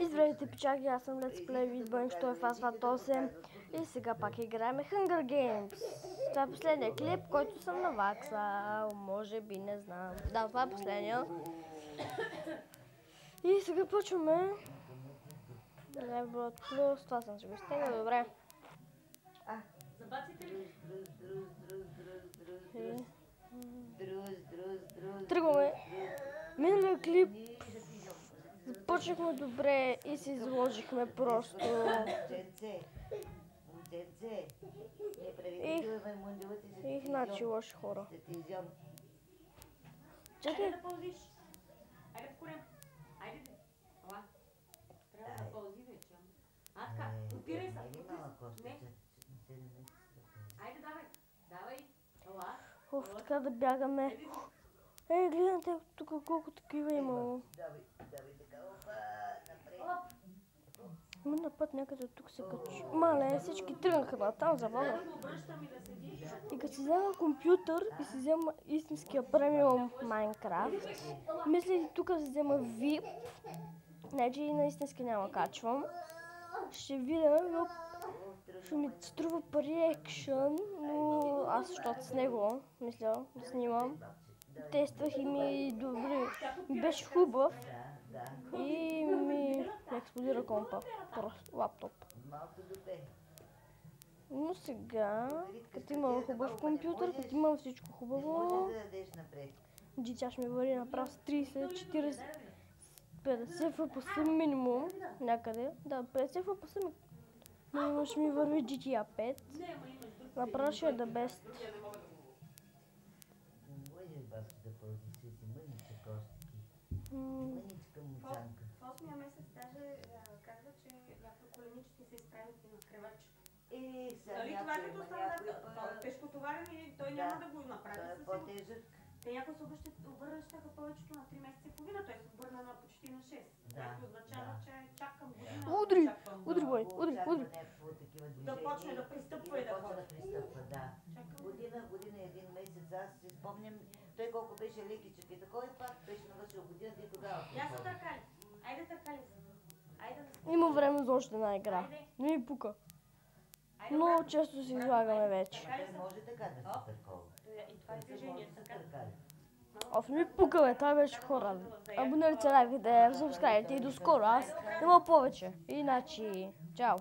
Здравейте, пичаги, аз съм Let's Play Vidbank, що е в Asphalt 8 и сега пак играем Hunger Games. Това е последния клип, който съм наваксал, може би, не знам. Да, това е последния. И сега почваме. Level плюс, това съм си го стега, добре. Забаците ли? Тръгваме. Миналия клип започнахме добре и се изложихме просто. Их значи лоши хора. Чакай. Айде да пълзиш. Айде в корем. Айде. Ала. Трябва да пълзи вече. А така, опирай се. Не. Айде давай. Давай. Ала. Оф, така да бягаме. Гледайте тук колко такива имало. На път някъде тук се качи. Мале, всички тръгнаха на там завода. И като си взема компютър и си взема истинския премиум Майнкрафт, мисля и тук си взема VIP, не че и на истински няма качвам. Ще видя, но ще ми струва пари екшън, но аз защото с него мисля да снимам. Тествах и ми добре, ми беше хубав и ми експлодира компа, просто лаптоп. Но сега, като имам хубав компютър, като имам всичко хубаво, GTA ще ми вари направо с 30, 40, 50 FPS минимум някъде. Да, 50 FPS минимум ще ми върви GTA 5. Направо ще е the best. В 8-я месец даже казва, че някои коленички се изправят на кревач. Дали това е като става тежкотоварен и той няма да го направи със те някои се обръщаха повечето на 3 месеца и половина, той се обърна на почти на 6. Което означава, че чакам година. Удри, бой, удри. Да почне да пристъпва и да ходи. Година и един месец, аз си спомням, той колко беше лекичък и такова и пак беше навършил годината и тогава. Я са търкали. Айде търкали се. Има време за още една игра. Не ми пука. Много често се излагаме вече. Може така да се търкова. И това е движение, така. Оф, ми пука, бе, това беше хора. Абонирайте, лайкайте, субскрайбите и до скоро. Аз има повече. Иначе, чао.